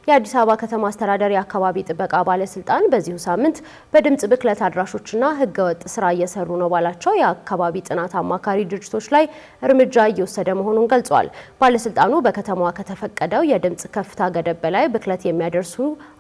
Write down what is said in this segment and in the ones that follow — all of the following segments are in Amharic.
የአዲስ አበባ ከተማ አስተዳደር የአካባቢ ጥበቃ ባለስልጣን በዚሁ ሳምንት በድምጽ ብክለት አድራሾችና ህገወጥ ስራ እየሰሩ ነው ባላቸው የአካባቢ ጥናት አማካሪ ድርጅቶች ላይ እርምጃ እየወሰደ መሆኑን ገልጿል። ባለስልጣኑ በከተማዋ ከተፈቀደው የድምጽ ከፍታ ገደብ በላይ ብክለት የሚያደርሱ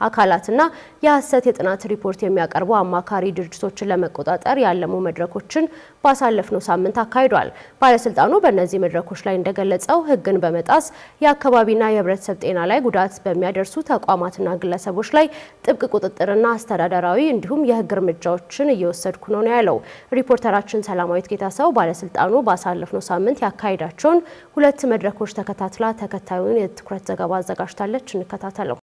አካላትና የሐሰት የጥናት ሪፖርት የሚያቀርቡ አማካሪ ድርጅቶችን ለመቆጣጠር ያለሙ መድረኮችን ባሳለፍነው ሳምንት አካሂዷል። ባለስልጣኑ በእነዚህ መድረኮች ላይ እንደገለጸው ህግን በመጣስ የአካባቢና የህብረተሰብ ጤና ላይ ጉዳት በሚያደርሱ ተቋማትና ግለሰቦች ላይ ጥብቅ ቁጥጥርና አስተዳደራዊ እንዲሁም የህግ እርምጃዎችን እየወሰድኩ ነው ያለው። ሪፖርተራችን ሰላማዊት ጌታሰው ባለስልጣኑ ባሳለፍነው ሳምንት ያካሄዳቸውን 2 መድረኮች ተከታትላ ተከታዩን የትኩረት ዘገባ አዘጋጅታለች። እንከታተለው።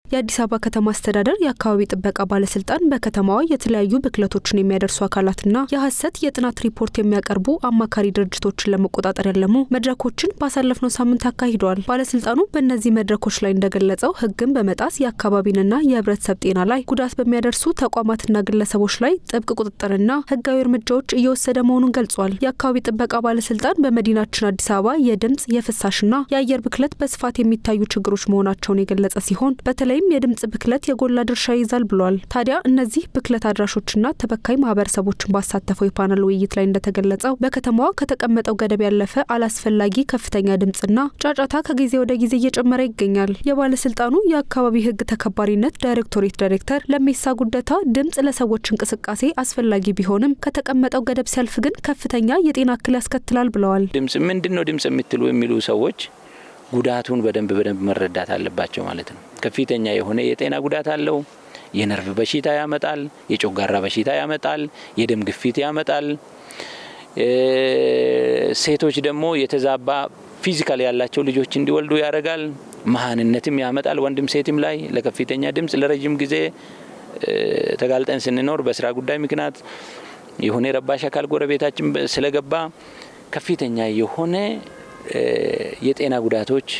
የአዲስ አበባ ከተማ አስተዳደር የአካባቢ ጥበቃ ባለስልጣን በከተማዋ የተለያዩ ብክለቶችን የሚያደርሱ አካላትና የሐሰት የጥናት ሪፖርት የሚያቀርቡ አማካሪ ድርጅቶችን ለመቆጣጠር ያለሙ መድረኮችን ባሳለፍነው ሳምንት አካሂዷል። ባለስልጣኑ በእነዚህ መድረኮች ላይ እንደገለጸው ህግን በመጣስ የአካባቢንና የህብረተሰብ ጤና ላይ ጉዳት በሚያደርሱ ተቋማትና ግለሰቦች ላይ ጥብቅ ቁጥጥርና ህጋዊ እርምጃዎች እየወሰደ መሆኑን ገልጿል። የአካባቢ ጥበቃ ባለስልጣን በመዲናችን አዲስ አበባ የድምጽ የፍሳሽና የአየር ብክለት በስፋት የሚታዩ ችግሮች መሆናቸውን የገለጸ ሲሆን በተለይ የድምጽ ብክለት የጎላ ድርሻ ይዛል ብሏል። ታዲያ እነዚህ ብክለት አድራሾችና ተበካይ ማህበረሰቦችን ባሳተፈው የፓናል ውይይት ላይ እንደተገለጸው በከተማዋ ከተቀመጠው ገደብ ያለፈ አላስፈላጊ ከፍተኛ ድምጽና ጫጫታ ከጊዜ ወደ ጊዜ እየጨመረ ይገኛል። የባለስልጣኑ የአካባቢ ህግ ተከባሪነት ዳይሬክቶሬት ዳይሬክተር ለሜሳ ጉደታ ድምጽ ለሰዎች እንቅስቃሴ አስፈላጊ ቢሆንም ከተቀመጠው ገደብ ሲያልፍ ግን ከፍተኛ የጤና እክል ያስከትላል ብለዋል። ድምጽ ምንድነው ድምጽ የምትሉ የሚሉ ሰዎች ጉዳቱን በደንብ መረዳት አለባቸው ማለት ነው። ከፍተኛ የሆነ የጤና ጉዳት አለው። የነርቭ በሽታ ያመጣል፣ የጮጋራ በሽታ ያመጣል፣ የደም ግፊት ያመጣል። ሴቶች ደግሞ የተዛባ ፊዚካል ያላቸው ልጆች እንዲወልዱ ያደርጋል። መሃንነትም ያመጣል ወንድም ሴትም ላይ። ለከፍተኛ ድምጽ ለረጅም ጊዜ ተጋልጠን ስንኖር በስራ ጉዳይ ምክንያት የሆነ ረባሽ አካል ጎረቤታችን ስለገባ ከፍተኛ የሆነ የጤና ጉዳቶች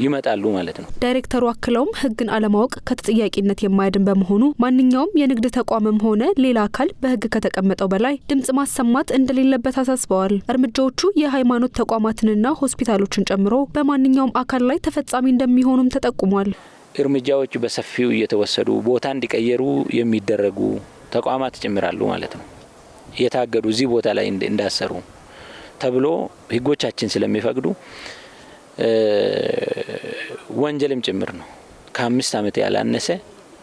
ይመጣሉ ማለት ነው። ዳይሬክተሩ አክለውም ህግን አለማወቅ ከተጠያቂነት የማያድን በመሆኑ ማንኛውም የንግድ ተቋምም ሆነ ሌላ አካል በህግ ከተቀመጠው በላይ ድምጽ ማሰማት እንደሌለበት አሳስበዋል። እርምጃዎቹ የሃይማኖት ተቋማትንና ሆስፒታሎችን ጨምሮ በማንኛውም አካል ላይ ተፈጻሚ እንደሚሆኑም ተጠቁሟል። እርምጃዎቹ በሰፊው እየተወሰዱ ቦታ እንዲቀየሩ የሚደረጉ ተቋማት ጭምራሉ ማለት ነው። የታገዱ እዚህ ቦታ ላይ እንዳሰሩ ተብሎ ህጎቻችን ስለሚፈቅዱ ወንጀልም ጭምር ነው። ከ5 ዓመት ያላነሰ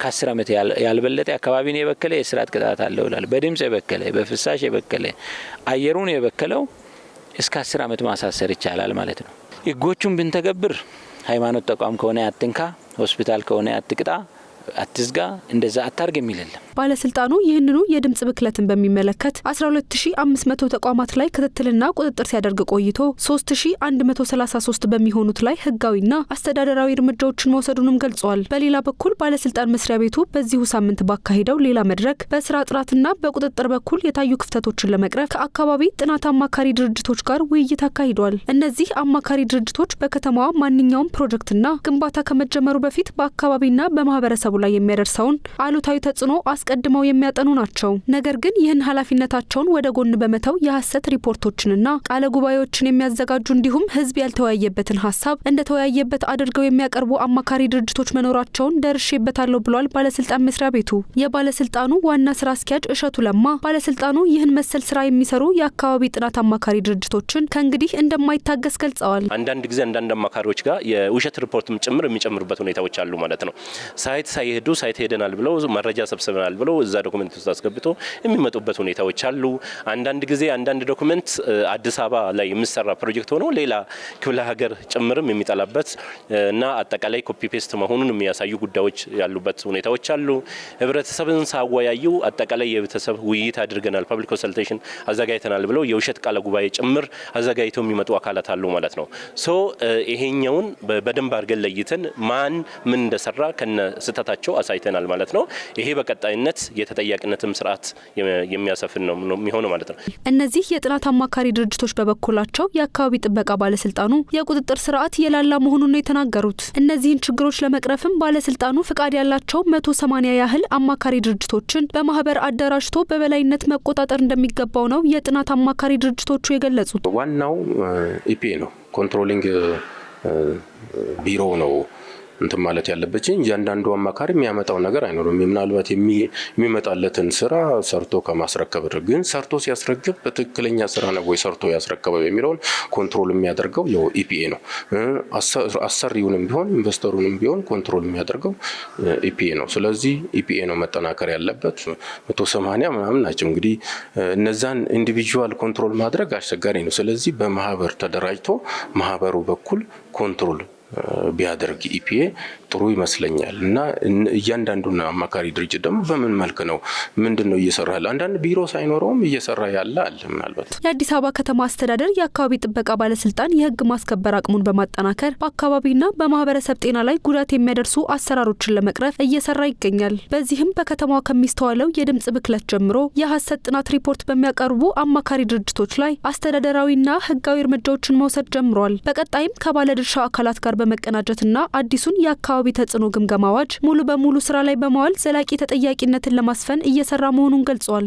ከ10 ዓመት ያልበለጠ አካባቢን የበከለ የስራት ቅጣት አለው ይላል። በድምጽ የበከለ በፍሳሽ የበከለ አየሩን የበከለው እስከ 10 ዓመት ማሳሰር ይቻላል ማለት ነው። ህጎቹን ብንተገብር ሃይማኖት ተቋም ከሆነ አትንካ፣ ሆስፒታል ከሆነ አትቅጣ፣ አትዝጋ፣ እንደዛ አታርግ የሚልለም። ባለስልጣኑ ይህንኑ የድምጽ ብክለትን በሚመለከት 12500 ተቋማት ላይ ክትትልና ቁጥጥር ሲያደርግ ቆይቶ 3133 በሚሆኑት ላይ ህጋዊና አስተዳደራዊ እርምጃዎችን መውሰዱንም ገልጿል። በሌላ በኩል ባለስልጣን መስሪያ ቤቱ በዚሁ ሳምንት ባካሄደው ሌላ መድረክ በስራ ጥራትና በቁጥጥር በኩል የታዩ ክፍተቶችን ለመቅረፍ ከአካባቢ ጥናት አማካሪ ድርጅቶች ጋር ውይይት አካሂዷል። እነዚህ አማካሪ ድርጅቶች በከተማዋ ማንኛውም ፕሮጀክትና ግንባታ ከመጀመሩ በፊት በአካባቢና በማህበረሰቡ ላይ የሚያደርሰውን አሉታዊ ተጽዕኖ አስቀድመው የሚያጠኑ ናቸው። ነገር ግን ይህን ኃላፊነታቸውን ወደ ጎን በመተው የሐሰት ሪፖርቶችንና ቃለ ጉባኤዎችን የሚያዘጋጁ እንዲሁም ህዝብ ያልተወያየበትን ሀሳብ እንደተወያየበት አድርገው የሚያቀርቡ አማካሪ ድርጅቶች መኖራቸውን ደርሼበታለሁ ብሏል ባለስልጣን መስሪያ ቤቱ። የባለስልጣኑ ዋና ስራ አስኪያጅ እሸቱ ለማ ባለስልጣኑ ይህን መሰል ስራ የሚሰሩ የአካባቢ ጥናት አማካሪ ድርጅቶችን ከእንግዲህ እንደማይታገስ ገልጸዋል። አንዳንድ ጊዜ አንዳንድ አማካሪዎች ጋር የውሸት ሪፖርትም ጭምር የሚጨምሩበት ሁኔታዎች አሉ ማለት ነው። ሳይሄዱ ሳይት ሄደናል ብለው መረጃ ሰብስበናል ብለው እዛ ዶክመንት ውስጥ አስገብቶ የሚመጡበት ሁኔታዎች አሉ። አንዳንድ ጊዜ አንዳንድ ዶክመንት አዲስ አበባ ላይ የሚሰራ ፕሮጀክት ሆኖ ሌላ ክፍለ ሀገር ጭምርም የሚጠላበት እና አጠቃላይ ኮፒ ፔስት መሆኑን የሚያሳዩ ጉዳዮች ያሉበት ሁኔታዎች አሉ። ህብረተሰብን ሳወያዩ አጠቃላይ የህብረተሰብ ውይይት አድርገናል፣ ፐብሊክ ኮንሰልቴሽን አዘጋጅተናል ብለው የውሸት ቃለ ጉባኤ ጭምር አዘጋጅተው የሚመጡ አካላት አሉ ማለት ነው። ይሄኛውን በደንብ አድርገን ለይተን ማን ምን እንደሰራ ከነ ስህተታቸው አሳይተናል ማለት ነው። ይሄ በቀጣይነት የተጠያቂነትም ስርዓት የሚያሰፍን ነው የሚሆነው ማለት ነው። እነዚህ የጥናት አማካሪ ድርጅቶች በበኩላቸው የአካባቢ ጥበቃ ባለስልጣኑ የቁጥጥር ስርዓት የላላ መሆኑን ነው የተናገሩት። እነዚህን ችግሮች ለመቅረፍም ባለስልጣኑ ፍቃድ ያላቸው 180 ያህል አማካሪ ድርጅቶችን በማህበር አደራጅቶ በበላይነት መቆጣጠር እንደሚገባው ነው የጥናት አማካሪ ድርጅቶቹ የገለጹት። ዋናው ኢፒኤ ነው፣ ኮንትሮሊንግ ቢሮ ነው እንትን ማለት ያለበት እንጂ አንዳንዱ አማካሪ የሚያመጣው ነገር አይኖርም። ምናልባት የሚመጣለትን ስራ ሰርቶ ከማስረከብ ግን ሰርቶ ሲያስረክብ በትክክለኛ ስራ ነው ወይ ሰርቶ ያስረከበው የሚለውን ኮንትሮል የሚያደርገው ያው ኢፒኤ ነው። አሰሪውንም ቢሆን ኢንቨስተሩንም ቢሆን ኮንትሮል የሚያደርገው ኢፒኤ ነው። ስለዚህ ኢፒኤ ነው መጠናከር ያለበት። 180 ምናምን ናቸው እንግዲህ እነዛን ኢንዲቪጁዋል ኮንትሮል ማድረግ አስቸጋሪ ነው። ስለዚህ በማህበር ተደራጅቶ ማህበሩ በኩል ኮንትሮል ቢያደርግ ኢፒኤ ጥሩ ይመስለኛል። እና እያንዳንዱን አማካሪ ድርጅት ደግሞ በምን መልክ ነው ምንድነው እየሰራ ያለ አንዳንድ ቢሮ ሳይኖረውም እየሰራ ያለ አለ። ምናልባት የአዲስ አበባ ከተማ አስተዳደር የአካባቢ ጥበቃ ባለስልጣን የህግ ማስከበር አቅሙን በማጠናከር በአካባቢና በማህበረሰብ ጤና ላይ ጉዳት የሚያደርሱ አሰራሮችን ለመቅረፍ እየሰራ ይገኛል። በዚህም በከተማዋ ከሚስተዋለው የድምጽ ብክለት ጀምሮ የሐሰት ጥናት ሪፖርት በሚያቀርቡ አማካሪ ድርጅቶች ላይ አስተዳደራዊና ህጋዊ እርምጃዎችን መውሰድ ጀምሯል። በቀጣይም ከባለድርሻ አካላት ጋር በመቀናጀትና አዲሱን የአካባቢ ተጽዕኖ ግምገማ አዋጅ ሙሉ በሙሉ ስራ ላይ በማዋል ዘላቂ ተጠያቂነትን ለማስፈን እየሰራ መሆኑን ገልጿል።